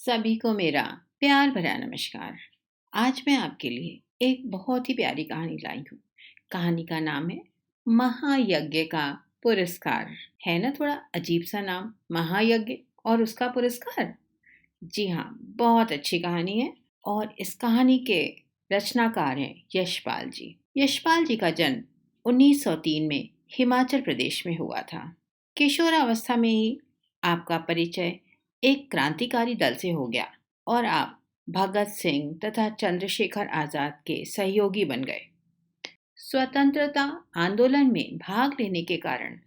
सभी को मेरा प्यार भरा नमस्कार। आज मैं आपके लिए एक बहुत ही प्यारी कहानी लाई हूँ। कहानी का नाम है महायज्ञ का पुरस्कार। है ना थोड़ा अजीब सा नाम, महायज्ञ और उसका पुरस्कार। जी हाँ, बहुत अच्छी कहानी है। और इस कहानी के रचनाकार हैं यशपाल जी। यशपाल जी का जन्म 1903 में हिमाचल प्रदेश में हुआ था। किशोरावस्था में ही आपका परिचय एक क्रांतिकारी दल से हो गया और आप भगत सिंह तथा चंद्रशेखर आजाद के सहयोगी बन गए। स्वतंत्रता आंदोलन में भाग लेने के कारण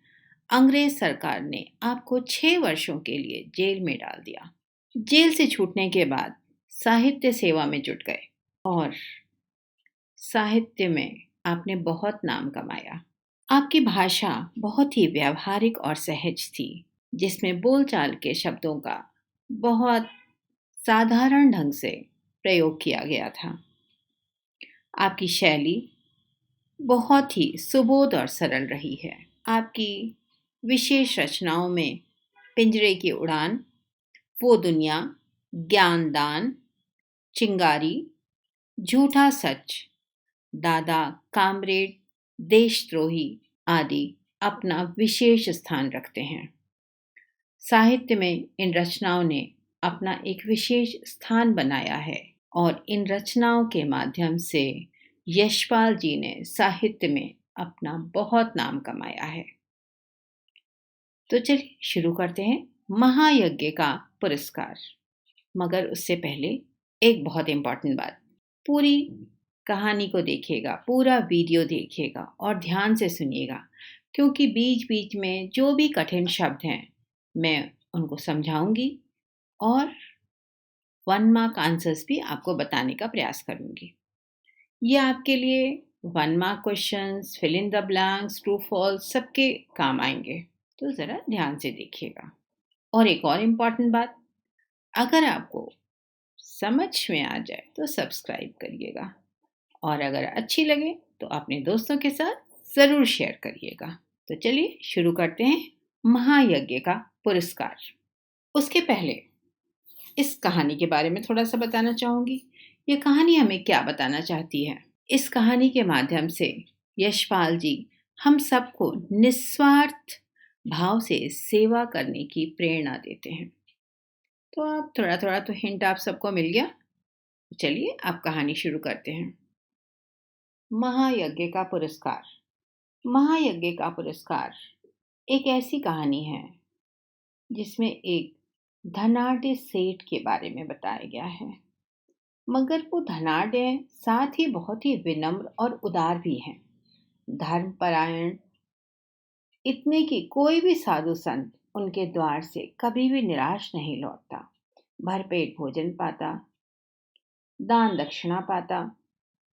अंग्रेज सरकार ने आपको 6 वर्षों के लिए जेल में डाल दिया। जेल से छूटने के बाद साहित्य सेवा में जुट गए और साहित्य में आपने बहुत नाम कमाया। आपकी भाषा बहुत ही व्यावहारिक और सहज थी, जिसमें बोलचाल के शब्दों का बहुत साधारण ढंग से प्रयोग किया गया था। आपकी शैली बहुत ही सुबोध और सरल रही है। आपकी विशेष रचनाओं में पिंजरे की उड़ान, वो दुनिया, ज्ञानदान, चिंगारी, झूठा सच, दादा, कामरेड, देशद्रोही आदि अपना विशेष स्थान रखते हैं। साहित्य में इन रचनाओं ने अपना एक विशेष स्थान बनाया है और इन रचनाओं के माध्यम से यशपाल जी ने साहित्य में अपना बहुत नाम कमाया है। तो चलिए शुरू करते हैं महायज्ञ का पुरस्कार। मगर उससे पहले एक बहुत इम्पोर्टेंट बात, पूरी कहानी को देखिएगा, पूरा वीडियो देखिएगा और ध्यान से सुनिएगा, क्योंकि बीच बीच में जो भी कठिन शब्द हैं मैं उनको समझाऊंगी और 1 मार्क आंसर्स भी आपको बताने का प्रयास करूंगी। ये आपके लिए 1 mark questions, fill in the blanks, true false सबके काम आएंगे। तो ज़रा ध्यान से देखिएगा। और एक और इम्पॉर्टेंट बात, अगर आपको समझ में आ जाए तो सब्सक्राइब करिएगा और अगर अच्छी लगे तो अपने दोस्तों के साथ ज़रूर शेयर करिएगा। तो चलिए शुरू करते हैं महायज्ञ का पुरस्कार। उसके पहले इस कहानी के बारे में थोड़ा सा बताना चाहूँगी। ये कहानी हमें क्या बताना चाहती है? इस कहानी के माध्यम से यशपाल जी हम सबको निस्वार्थ भाव से सेवा करने की प्रेरणा देते हैं। तो आप थोड़ा थोड़ा तो हिंट आप सबको मिल गया। चलिए आप कहानी शुरू करते हैं। महायज्ञ का पुरस्कार। महायज्ञ का पुरस्कार एक ऐसी कहानी है जिसमें एक धनाढ्य सेठ के बारे में बताया गया है। मगर वो धनाढ्य साथ ही बहुत ही विनम्र और उदार भी हैं। धर्मपरायण, इतने कि कोई भी साधु संत उनके द्वार से कभी भी निराश नहीं लौटता। भरपेट भोजन पाता, दान दक्षिणा पाता,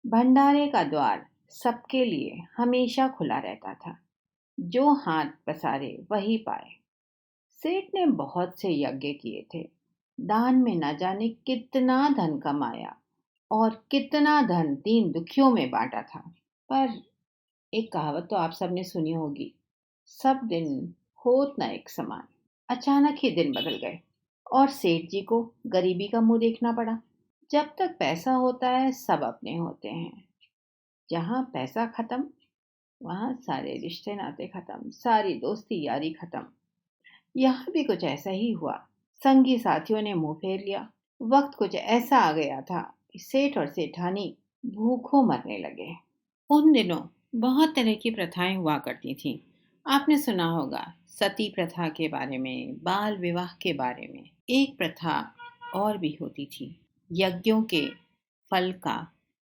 भंडारे का द्वार सबके लिए हमेशा खुला रहता था। जो हाथ पसारे वही पाए। सेठ ने बहुत से यज्ञ किए थे, दान में न जाने कितना धन कमाया और कितना धन दीन दुखियों में बांटा था। पर एक कहावत तो आप सबने सुनी होगी, सब दिन होत न एक समान। अचानक ही दिन बदल गए और सेठ जी को गरीबी का मुंह देखना पड़ा। जब तक पैसा होता है सब अपने होते हैं, जहाँ पैसा खत्म वहाँ सारे रिश्ते नाते खत्म, सारी दोस्ती यारी खत्म। यहाँ भी कुछ ऐसा ही हुआ। संगी साथियों ने मुंह फेर लिया। वक्त कुछ ऐसा आ गया था कि सेठ और सेठानी भूखों मरने लगे। उन दिनों बहुत तरह की प्रथाएं हुआ करती थीं। आपने सुना होगा सती प्रथा के बारे में, बाल विवाह के बारे में। एक प्रथा और भी होती थी, यज्ञों के फल का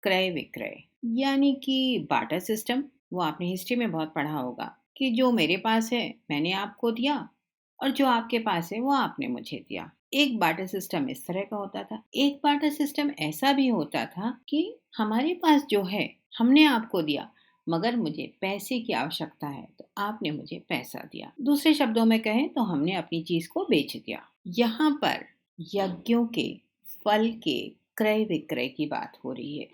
क्रय विक्रय, यानी कि बाटर सिस्टम। वो आपने हिस्ट्री में बहुत पढ़ा होगा कि जो मेरे पास है मैंने आपको दिया और जो आपके पास है वो आपने मुझे दिया। एक बाटर सिस्टम इस तरह का होता था। एक बाटर सिस्टम ऐसा भी होता था कि हमारे पास जो है हमने आपको दिया, मगर मुझे पैसे की आवश्यकता है तो आपने मुझे पैसा दिया। दूसरे शब्दों में कहें तो हमने अपनी चीज को बेच दिया। यहाँ पर यज्ञों के फल के क्रय विक्रय की बात हो रही है,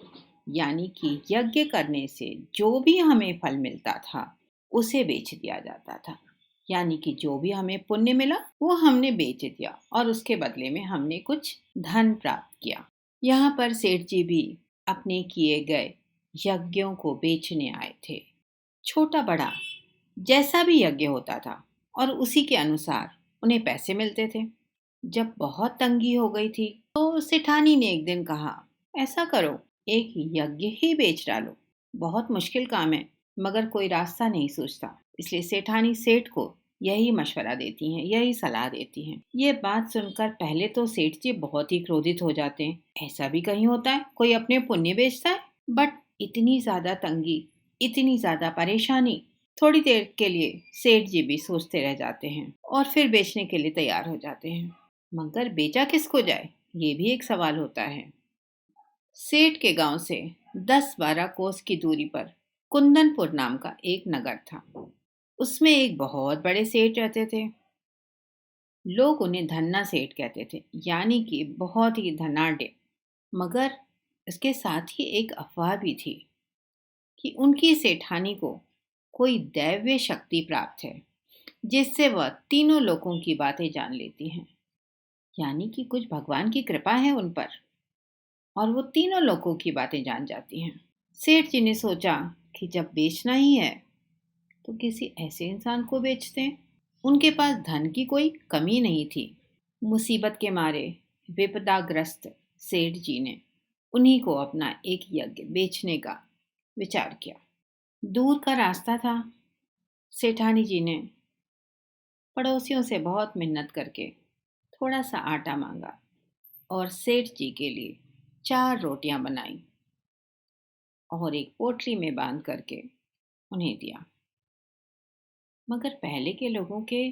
यानी कि यज्ञ करने से जो भी हमें फल मिलता था उसे बेच दिया जाता था। यानी कि जो भी हमें पुण्य मिला वो हमने बेच दिया और उसके बदले में हमने कुछ धन प्राप्त किया। यहाँ पर सेठ जी भी अपने किए गए यज्ञों को बेचने आए थे। छोटा बड़ा जैसा भी यज्ञ होता था और उसी के अनुसार उन्हें पैसे मिलते थे। जब बहुत तंगी हो गई थी तो सेठानी ने एक दिन कहा, ऐसा करो, एक यज्ञ ही बेच डालो। बहुत मुश्किल काम है मगर कोई रास्ता नहीं सूझता। इसलिए सेठानी सेठ को यही मशवरा देती हैं, यही सलाह देती हैं। ये बात सुनकर पहले तो सेठ जी बहुत ही क्रोधित हो जाते हैं। ऐसा भी कहीं होता है कोई अपने पुण्य बेचता है? बट इतनी ज्यादा तंगी, इतनी ज्यादा परेशानी, थोड़ी देर के लिए सेठ जी भी सोचते रह जाते हैं और फिर बेचने के लिए तैयार हो जाते हैं। मगर बेचा किसको जाए, ये भी एक सवाल होता है। सेठ के गांव से 10-12 कोस की दूरी पर कुंदनपुर नाम का एक नगर था। उसमें एक बहुत बड़े सेठ रहते थे। लोग उन्हें धन्ना सेठ कहते थे, यानी कि बहुत ही धनाढ्य। मगर इसके साथ ही एक अफवाह भी थी कि उनकी सेठानी को कोई दैवीय शक्ति प्राप्त है, जिससे वह तीनों लोगों की बातें जान लेती हैं। यानी कि कुछ भगवान की कृपा है उन पर और वो तीनों लोगों की बातें जान जाती हैं। सेठ जी ने सोचा कि जब बेचना ही है तो किसी ऐसे इंसान को बेचते हैं। उनके पास धन की कोई कमी नहीं थी। मुसीबत के मारे विपदाग्रस्त सेठ जी ने उन्हीं को अपना एक यज्ञ बेचने का विचार किया। दूर का रास्ता था। सेठानी जी ने पड़ोसियों से बहुत मिन्नत करके थोड़ा सा आटा मांगा और सेठ जी के लिए 4 रोटियां बनाई और एक पोटली में बांध करके उन्हें दिया। मगर पहले के लोगों के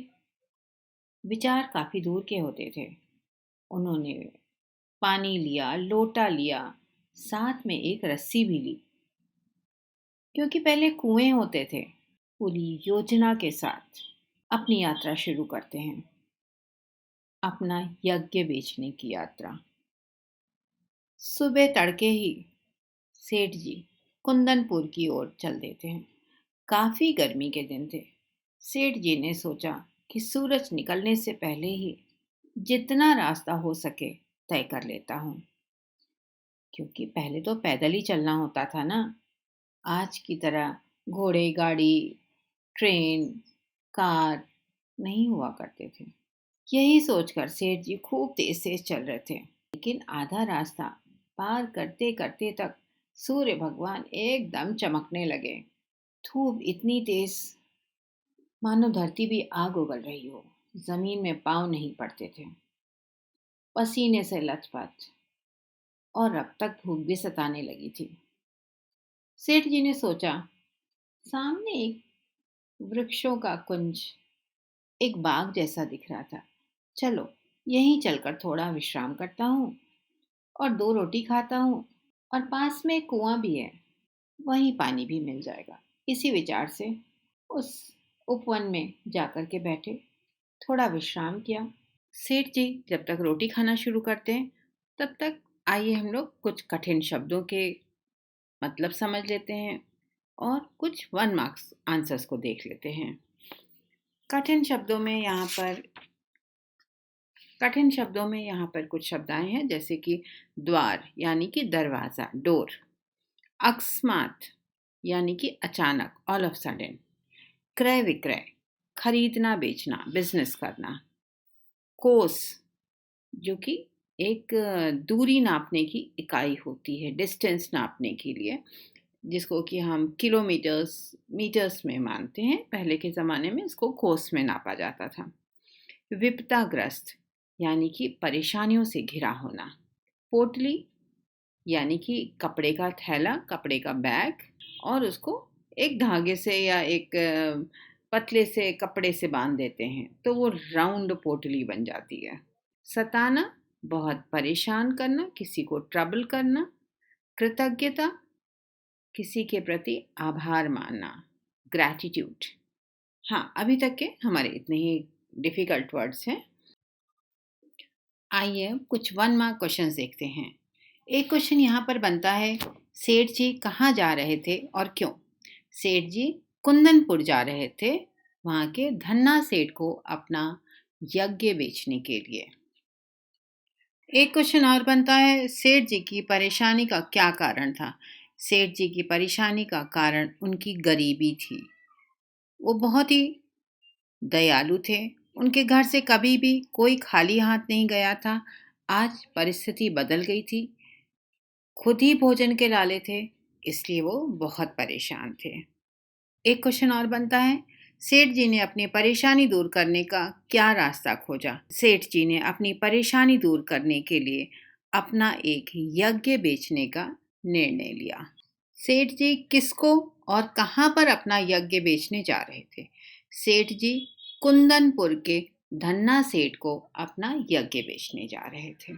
विचार काफी दूर के होते थे। उन्होंने पानी लिया, लोटा लिया, साथ में एक रस्सी भी ली, क्योंकि पहले कुएं होते थे। पूरी योजना के साथ अपनी यात्रा शुरू करते हैं, अपना यज्ञ बेचने की यात्रा। सुबह तड़के ही सेठ जी कुंदनपुर की ओर चल देते हैं। काफी गर्मी के दिन थे। सेठ जी ने सोचा कि सूरज निकलने से पहले ही जितना रास्ता हो सके तय कर लेता हूँ, क्योंकि पहले तो पैदल ही चलना होता था ना। आज की तरह घोड़े गाड़ी, ट्रेन, कार नहीं हुआ करते थे। यही सोचकर सेठ जी खूब तेज तेज चल रहे थे। लेकिन आधा रास्ता पार करते करते तक सूर्य भगवान एकदम चमकने लगे। धूप इतनी तेज मानो धरती भी आग उगल रही हो। जमीन में पांव नहीं पड़ते थे। पसीने से लथपथ और अब तक भूख भी सताने लगी थी। सेठ जी ने सोचा, सामने एक वृक्षों का कुंज, एक बाग जैसा दिख रहा था। चलो यहीं चलकर थोड़ा विश्राम करता हूँ और 2 रोटी खाता हूँ, और पास में एक कुआं भी है, वहीं पानी भी मिल जाएगा। इसी विचार से उस उपवन में जाकर के बैठे, थोड़ा विश्राम किया। सेठ जी जब तक रोटी खाना शुरू करते हैं तब तक आइए हम लोग कुछ कठिन शब्दों के मतलब समझ लेते हैं और कुछ 1 मार्क्स आंसर्स को देख लेते हैं। कठिन शब्दों में यहाँ पर कुछ शब्द आए हैं, जैसे कि द्वार यानी कि दरवाजा, डोर। अकस्मात यानी कि अचानक, ऑल ऑफ सडन। क्रय विक्रय, खरीदना बेचना, बिजनेस करना। कोस जो कि एक दूरी नापने की इकाई होती है, डिस्टेंस नापने के लिए, जिसको कि हम किलोमीटर्स मीटर्स में मानते हैं। पहले के ज़माने में इसको कोस में नापा जाता था। विपदाग्रस्त यानी कि परेशानियों से घिरा होना। पोटली यानी कि कपड़े का थैला, कपड़े का बैग, और उसको एक धागे से या एक पतले से कपड़े से बांध देते हैं तो वो राउंड पोटली बन जाती है। सताना, बहुत परेशान करना, किसी को ट्रबल करना। कृतज्ञता, किसी के प्रति आभार मानना, ग्रैटिट्यूड। हाँ, अभी तक के हमारे इतने ही डिफिकल्ट वर्ड्स हैं। आइए कुछ 1 मार्क क्वेश्चंस देखते हैं। एक क्वेश्चन यहाँ पर बनता है, सेठ जी कहाँ जा रहे थे और क्यों? सेठ जी कुंदनपुर जा रहे थे, वहां के धन्ना सेठ को अपना यज्ञ बेचने के लिए। एक क्वेश्चन और बनता है, सेठ जी की परेशानी का क्या कारण था? सेठ जी की परेशानी का कारण उनकी गरीबी थी। वो बहुत ही दयालु थे। उनके घर से कभी भी कोई खाली हाथ नहीं गया था। आज परिस्थिति बदल गई थी। खुद ही भोजन के लाले थे, इसलिए वो बहुत परेशान थे। एक क्वेश्चन और बनता है, सेठ जी ने अपनी परेशानी दूर करने का क्या रास्ता खोजा? सेठ जी ने अपनी परेशानी दूर करने के लिए अपना एक यज्ञ बेचने का निर्णय लिया। सेठ जी किसको और कहां पर अपना यज्ञ बेचने जा रहे थे? सेठ जी कुंदनपुर के धन्ना सेठ को अपना यज्ञ बेचने जा रहे थे।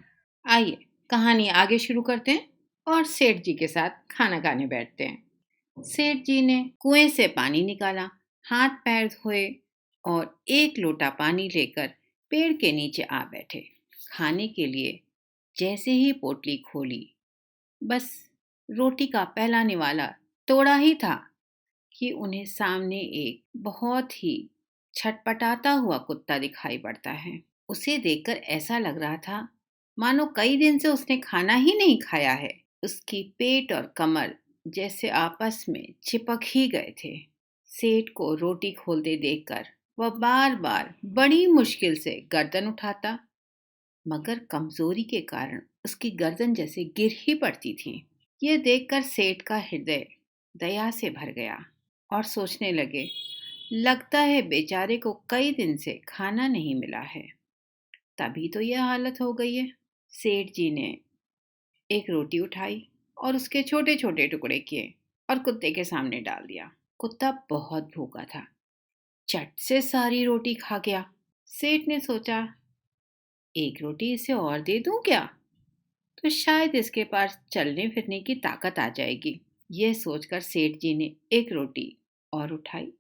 आइए कहानी आगे शुरू करते हैं और सेठ जी के साथ खाना खाने बैठते हैं। सेठ जी ने कुएं से पानी निकाला, हाथ पैर धोए और एक लोटा पानी लेकर पेड़ के नीचे आ बैठे। खाने के लिए जैसे ही पोटली खोली, बस रोटी का पहला निवाला तोड़ा ही था कि उन्हें सामने एक बहुत ही छटपटाता हुआ कुत्ता दिखाई पड़ता है। उसे देखकर ऐसा लग रहा था मानो कई दिन से उसने खाना ही नहीं खाया है। उसकी पेट और कमर जैसे आपस में चिपक ही गए थे। सेठ को रोटी खोलते देखकर वह बार बार बड़ी मुश्किल से गर्दन उठाता, मगर कमजोरी के कारण उसकी गर्दन जैसे गिर ही पड़ती थी। यह देखकर सेठ का हृदय दया से भर गया और सोचने लगे, लगता है बेचारे को कई दिन से खाना नहीं मिला है, तभी तो यह हालत हो गई है। सेठ जी ने एक रोटी उठाई और उसके छोटे छोटे टुकड़े किए और कुत्ते के सामने डाल दिया। कुत्ता बहुत भूखा था, चट से सारी रोटी खा गया। सेठ ने सोचा, एक रोटी इसे और दे दूं क्या, तो शायद इसके पास चलने फिरने की ताकत आ जाएगी। यह सोचकर सेठ जी ने एक रोटी और उठाई,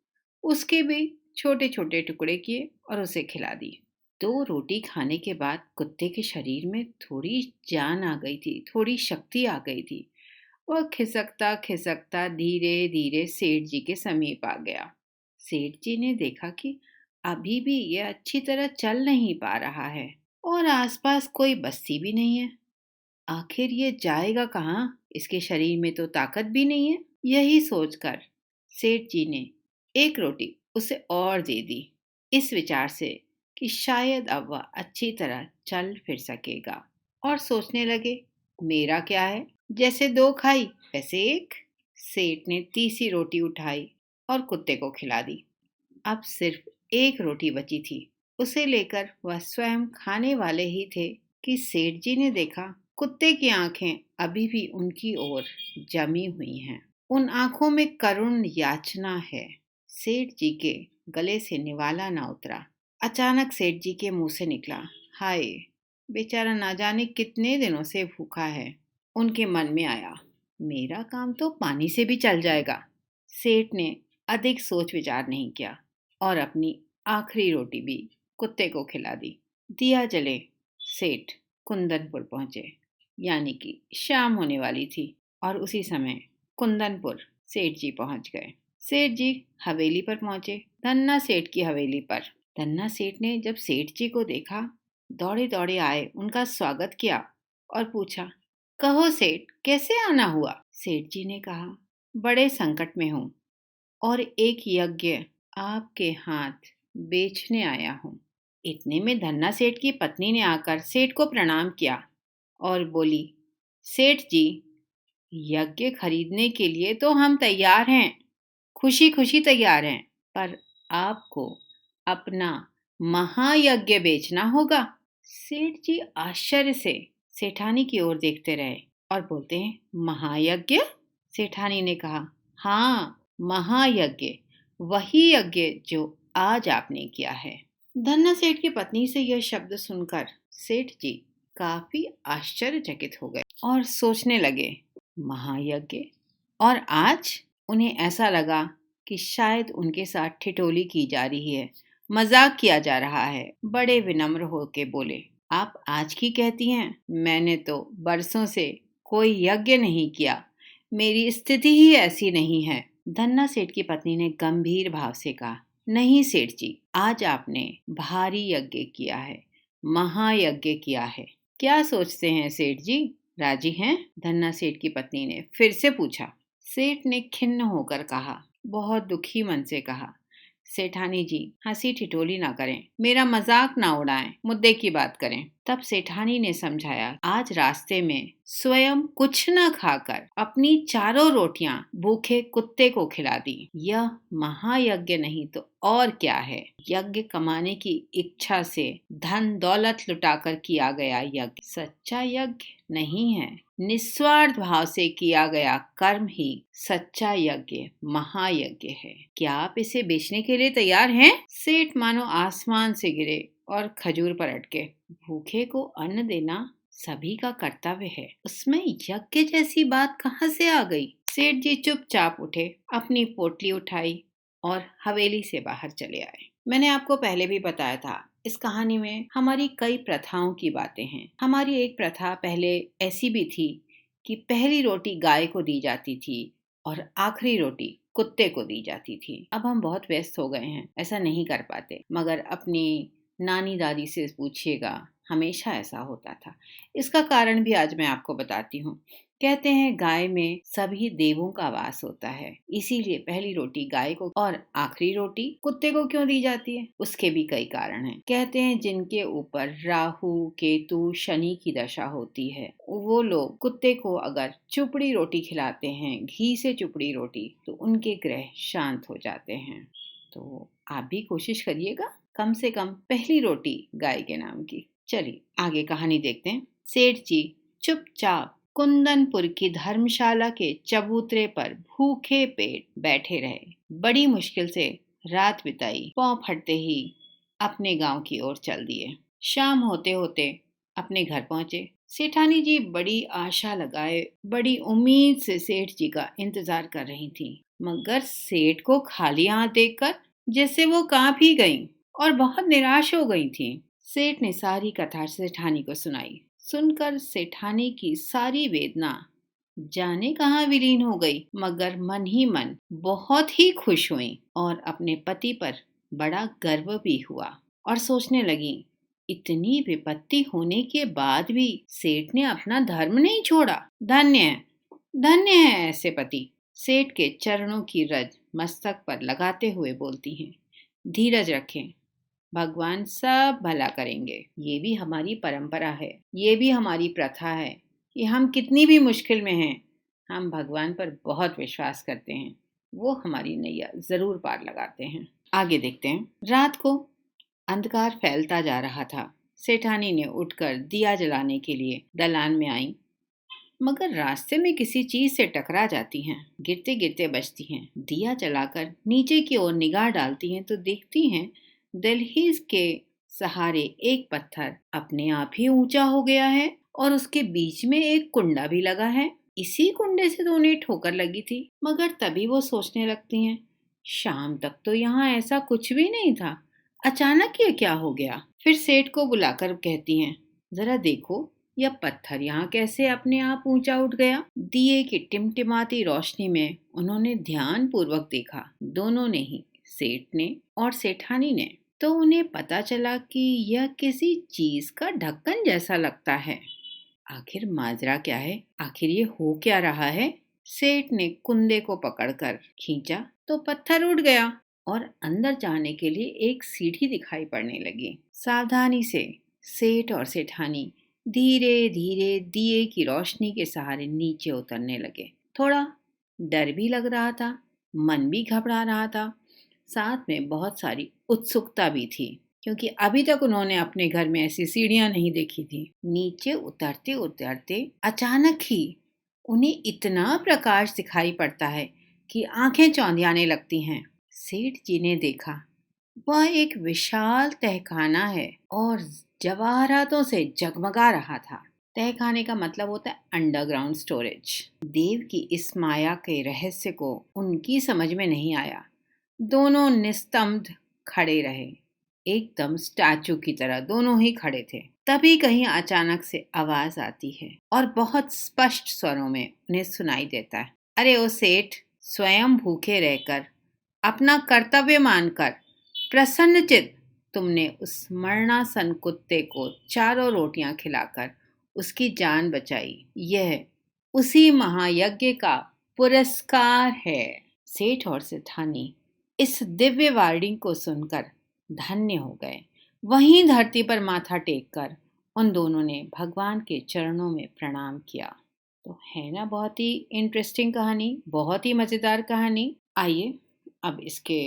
उसके भी छोटे छोटे टुकड़े किए और उसे खिला दी। 2 रोटी खाने के बाद कुत्ते के शरीर में थोड़ी जान आ गई थी, थोड़ी शक्ति आ गई थी। वह खिसकता खिसकता धीरे धीरे सेठ जी के समीप आ गया। सेठ जी ने देखा कि अभी भी यह अच्छी तरह चल नहीं पा रहा है और आसपास कोई बस्ती भी नहीं है। आखिर ये जाएगा कहाँ? इसके शरीर में तो ताकत भी नहीं है। यही सोचकर सेठ जी ने एक रोटी उसे और दे दी, इस विचार से कि शायद अब वह अच्छी तरह चल फिर सकेगा। और सोचने लगे, मेरा क्या है, जैसे 2 खाई वैसे एक। सेठ ने तीसरी रोटी उठाई और कुत्ते को खिला दी। अब सिर्फ एक रोटी बची थी। उसे लेकर वह स्वयं खाने वाले ही थे कि सेठ जी ने देखा कुत्ते की आंखें अभी भी उनकी ओर जमी हुई हैं। उन आंखों में करुण याचना है। सेठ जी के गले से निवाला ना उतरा। अचानक सेठ जी के मुंह से निकला, हाय, बेचारा ना जाने कितने दिनों से भूखा है। उनके मन में आया, मेरा काम तो पानी से भी चल जाएगा। सेठ ने अधिक सोच विचार नहीं किया और अपनी आखिरी रोटी भी कुत्ते को खिला दी। दिया जले सेठ कुंदनपुर पहुंचे, यानी कि शाम होने वाली थी और उसी समय कुंदनपुर सेठ जी पहुंच गए। सेठ जी हवेली पर पहुंचे, धन्ना सेठ की हवेली पर। धन्ना सेठ ने जब सेठ जी को देखा, दौड़े दौड़े आए, उनका स्वागत किया और पूछा, कहो सेठ, कैसे आना हुआ? सेठ जी ने कहा, बड़े संकट में हूँ और एक यज्ञ आपके हाथ बेचने आया हूँ। इतने में धन्ना सेठ की पत्नी ने आकर सेठ को प्रणाम किया और बोली, सेठ जी, यज्ञ खरीदने के लिए तो हम तैयार हैं, खुशी खुशी तैयार हैं, पर आपको अपना महायज्ञ बेचना होगा। सेठ जी आश्चर्य से सेठानी की ओर देखते रहे और बोलते हैं, महायज्ञ? सेठानी ने कहा, हाँ, महायज्ञ, वही यज्ञ जो आज आपने किया है। धन्ना सेठ की पत्नी से यह शब्द सुनकर सेठ जी काफी आश्चर्यचकित हो गए और सोचने लगे, महायज्ञ? और आज उन्हें ऐसा लगा कि शायद उनके साथ ठिठोली की जा रही है, मजाक किया जा रहा है। बड़े विनम्र होके बोले, आप आज की कहती हैं? मैंने तो बरसों से कोई यज्ञ नहीं किया, मेरी स्थिति ही ऐसी नहीं है। धन्ना सेठ की पत्नी ने गंभीर भाव से कहा, नहीं सेठ जी, आज आपने भारी यज्ञ किया है, महायज्ञ किया है। क्या सोचते हैं सेठ जी, राजी हैं? धन्ना सेठ की पत्नी ने फिर से पूछा। सेठ ने खिन्न होकर कहा, बहुत दुखी मन से कहा, सेठानी जी हंसी ठिठोली ना करें, मेरा मजाक ना उड़ाएं, मुद्दे की बात करें। तब सेठानी ने समझाया, आज रास्ते में स्वयं कुछ न खाकर अपनी चारों रोटियां भूखे कुत्ते को खिला दी। यह महायज्ञ नहीं तो और क्या है? यज्ञ कमाने की इच्छा से धन दौलत लुटाकर किया गया यज्ञ सच्चा यज्ञ नहीं है। निस्वार्थ भाव से किया गया कर्म ही सच्चा यज्ञ महायज्ञ है। क्या आप इसे बेचने के लिए तैयार हैं? सेठ मानो आसमान से गिरे और खजूर पर अटके। भूखे को अन्न देना सभी का कर्तव्य है, उसमें यज्ञ जैसी बात कहाँ से आ गई? सेठ जी चुपचाप उठे, अपनी पोटली उठाई और हवेली से बाहर चले आए। मैंने आपको पहले भी बताया था, इस कहानी में हमारी कई प्रथाओं की बातें हैं। हमारी एक प्रथा पहले ऐसी भी थी कि पहली रोटी गाय को दी जाती थी और आखिरी रोटी कुत्ते को दी जाती थी। अब हम बहुत व्यस्त हो गए हैं, ऐसा नहीं कर पाते, मगर अपनी नानी दादी से पूछिएगा, हमेशा ऐसा होता था। इसका कारण भी आज मैं आपको बताती हूँ। कहते हैं गाय में सभी देवों का वास होता है, इसीलिए पहली रोटी गाय को और आखिरी रोटी कुत्ते को क्यों दी जाती है? उसके भी कई कारण हैं। कहते हैं जिनके ऊपर राहु केतु शनि की दशा होती है, वो लोग कुत्ते को अगर चुपड़ी रोटी खिलाते हैं, घी से चुपड़ी रोटी, तो उनके ग्रह शांत हो जाते हैं। तो आप भी कोशिश करिएगा, कम से कम पहली रोटी गाय के नाम की। चलिए आगे कहानी देखते हैं। सेठ जी चुपचाप कुंदनपुर की धर्मशाला के चबूतरे पर भूखे पेट बैठे रहे। बड़ी मुश्किल से रात बिताई, पांव फटते ही अपने गांव की ओर चल दिए। शाम होते होते अपने घर पहुंचे। सेठानी जी बड़ी आशा लगाए, बड़ी उम्मीद से सेठ जी का इंतजार कर रही थी, मगर सेठ को खाली हाथ देखकर जैसे वो कांप ही गईं और बहुत निराश हो गई थी। सेठ ने सारी कथा सेठानी को सुनाई। सुनकर सेठानी की सारी वेदना जाने कहाँ विलीन हो गई, मगर मन ही मन बहुत ही खुश हुई और अपने पति पर बड़ा गर्व भी हुआ और सोचने लगी, इतनी विपत्ति होने के बाद भी सेठ ने अपना धर्म नहीं छोड़ा। धन्य है ऐसे पति। सेठ के चरणों की रज मस्तक पर लगाते हुए बोलती हैं, धीरज रखें, भगवान सब भला करेंगे। ये भी हमारी परंपरा है, ये भी हमारी प्रथा है कि हम कितनी भी मुश्किल में हैं, हम भगवान पर बहुत विश्वास करते हैं, वो हमारी नैया जरूर पार लगाते हैं। आगे देखते हैं। रात को अंधकार फैलता जा रहा था। सेठानी ने उठकर दिया जलाने के लिए दलान में आई, मगर रास्ते में किसी चीज से टकरा जाती हैं, गिरते गिरते बचती हैं। दिया जलाकर नीचे की ओर निगाह डालती हैं तो देखती हैं दहलीज के सहारे एक पत्थर अपने आप ही ऊंचा हो गया है और उसके बीच में एक कुंडा भी लगा है। इसी कुंडे से तो उन्हें ठोकर लगी थी, मगर तभी वो सोचने लगती हैं, शाम तक तो यहाँ ऐसा कुछ भी नहीं था, अचानक ये क्या हो गया? फिर सेठ को बुलाकर कहती हैं, जरा देखो यह पत्थर यहाँ कैसे अपने आप ऊंचा उठ गया? दिए की टिमटिमाती रोशनी में उन्होंने ध्यान पूर्वक देखा। दोनों ने ही, सेठ ने और सेठानी ने। तो उन्हें पता चला कि यह किसी चीज का ढक्कन जैसा लगता है। आखिर माजरा क्या है? आखिर ये हो क्या रहा है? सेठ ने कुंदे को पकड़कर खींचा तो पत्थर उठ गया और अंदर जाने के लिए एक सीढ़ी दिखाई पड़ने लगी। सावधानी से सेठ और सेठानी धीरे धीरे दिए की रोशनी के सहारे नीचे उतरने लगे। थोड़ा डर भी लग रहा था, मन भी घबरा रहा था, साथ में बहुत सारी उत्सुकता भी थी, क्योंकि अभी तक उन्होंने अपने घर में ऐसी सीढ़ियां नहीं देखी थी। नीचे उतरते उतरते अचानक ही उन्हें इतना प्रकाश दिखाई पड़ता है कि आंखें चौंधियाने लगती हैं। सेठ जी ने देखा, वह एक विशाल तहखाना है और जवाहरातों से जगमगा रहा था। तहखाने का मतलब होता है अंडरग्राउंड स्टोरेज। देव की इस माया के रहस्य को उनकी समझ में नहीं आया। दोनों निस्तब्ध खड़े रहे, एकदम स्टैचू की तरह दोनों ही खड़े थे। तभी कहीं अचानक से आवाज आती है और बहुत स्पष्ट स्वरों में उन्हें सुनाई देता है, अरे ओ सेठ, स्वयं भूखे रहकर अपना कर्तव्य मानकर प्रसन्नचित्त तुमने उस मरणासन कुत्ते को 4 रोटियां खिलाकर उसकी जान बचाई। यह उसी महायज्ञ का पुरस्कार है। सेठ और सेठानी इस दिव्य वार्निंग को सुनकर धन्य हो गए। वहीं धरती पर माथा टेककर उन दोनों ने भगवान के चरणों में प्रणाम किया। तो है ना बहुत ही इंटरेस्टिंग कहानी, बहुत ही मज़ेदार कहानी। आइए अब इसके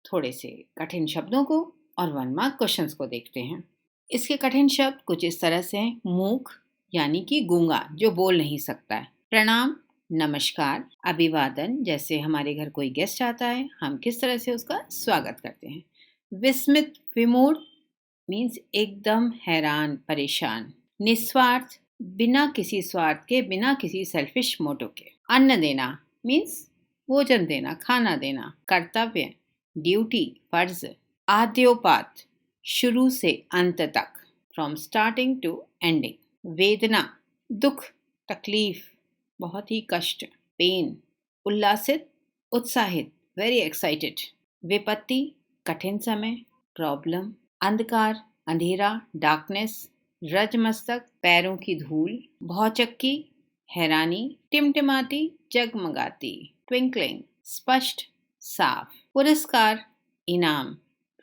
थोड़े से कठिन शब्दों को और 1 मार्क क्वेश्चंस को देखते हैं। इसके कठिन शब्द कुछ इस तरह से हैं। मूक यानी कि गूंगा, जो बोल नहीं सकता है। प्रणाम, नमस्कार, अभिवादन, जैसे हमारे घर कोई गेस्ट आता है हम किस तरह से उसका स्वागत करते हैं। विस्मित, विमूढ़ मीन्स एकदम हैरान, परेशान। निस्वार्थ, बिना किसी स्वार्थ के, बिना किसी सेल्फिश मोटिव के। अन्न देना मीन्स भोजन देना, खाना देना। कर्तव्य, ड्यूटी, फर्ज। आद्योपात, शुरू से अंत तक, फ्रॉम स्टार्टिंग टू एंडिंग। वेदना, दुख, तकलीफ, बहुत ही कष्ट, पेन। उल्लासित, उत्साहित, वेरी एक्साइटेड। विपत्ति, कठिन समय, प्रॉब्लम। अंधकार, अंधेरा, डार्कनेस। रजमस्तक, पैरों की धूल। भौचक्की, हैरानी। टिमटिमाती, जगमगाती, ट्विंकलिंग, स्पष्ट, साफ। पुरस्कार, इनाम,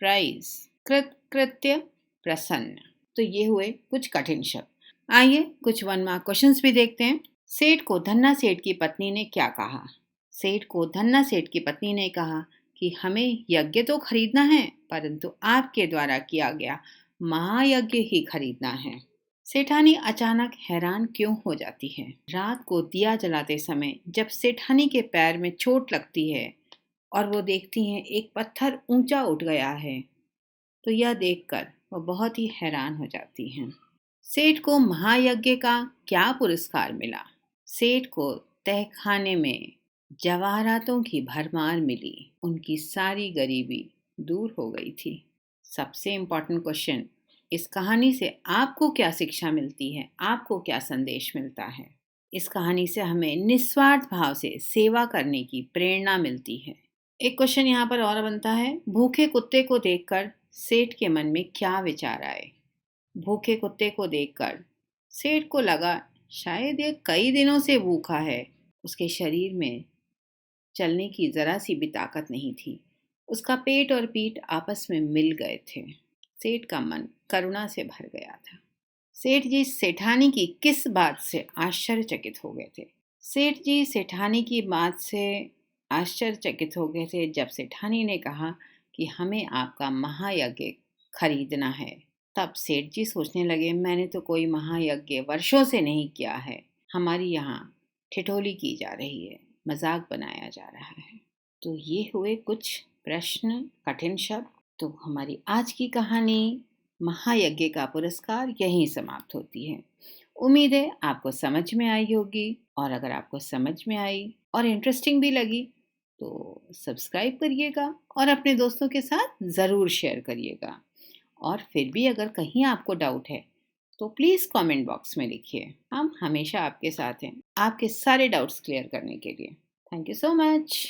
प्राइज। कृत्य, प्रसन्न। तो ये हुए कुछ कठिन शब्द। आइए कुछ 1 मार्क क्वेश्चंस भी देखते हैं। सेठ को धन्ना सेठ की पत्नी ने क्या कहा? सेठ को धन्ना सेठ की पत्नी ने कहा कि हमें यज्ञ तो खरीदना है, परंतु आपके द्वारा किया गया महायज्ञ ही खरीदना है। सेठानी अचानक हैरान क्यों हो जाती है? रात को दिया जलाते समय जब सेठानी के पैर में चोट लगती है और वो देखती हैं एक पत्थर ऊंचा उठ गया है, तो यह देखकर वो बहुत ही हैरान हो जाती हैं। सेठ को महायज्ञ का क्या पुरस्कार मिला? सेठ को तहखाने में जवाहरातों की भरमार मिली। उनकी सारी गरीबी दूर हो गई थी। सबसे इम्पोर्टेंट क्वेश्चन, इस कहानी से आपको क्या शिक्षा मिलती है? आपको क्या संदेश मिलता है? इस कहानी से हमें निस्वार्थ भाव से सेवा करने की प्रेरणा मिलती है। एक क्वेश्चन यहाँ पर और बनता है, भूखे कुत्ते को देखकर सेठ के मन में क्या विचार आए? भूखे कुत्ते को देखकर सेठ को लगा शायद ये कई दिनों से भूखा है। उसके शरीर में चलने की जरा सी भी ताकत नहीं थी। उसका पेट और पीठ आपस में मिल गए थे। सेठ का मन करुणा से भर गया था। सेठ जी सेठानी की किस बात से आश्चर्यचकित हो गए थे? सेठ जी सेठानी की बात से आश्चर्यचकित हो गए थे जब सेठानी ने कहा कि हमें आपका महायज्ञ खरीदना है। तब सेठ जी सोचने लगे, मैंने तो कोई महायज्ञ वर्षों से नहीं किया है। हमारी यहाँ ठिठोली की जा रही है, मजाक बनाया जा रहा है। तो ये हुए कुछ प्रश्न, कठिन शब्द। तो हमारी आज की कहानी महायज्ञ का पुरस्कार यहीं समाप्त होती है। उम्मीद है आपको समझ में आई होगी, और अगर आपको समझ में आई और इंटरेस्टिंग भी लगी तो सब्सक्राइब करिएगा और अपने दोस्तों के साथ ज़रूर शेयर करिएगा। और फिर भी अगर कहीं आपको डाउट है तो प्लीज़ कमेंट बॉक्स में लिखिए। हम हमेशा आपके साथ हैं, आपके सारे डाउट्स क्लियर करने के लिए। Thank you so much.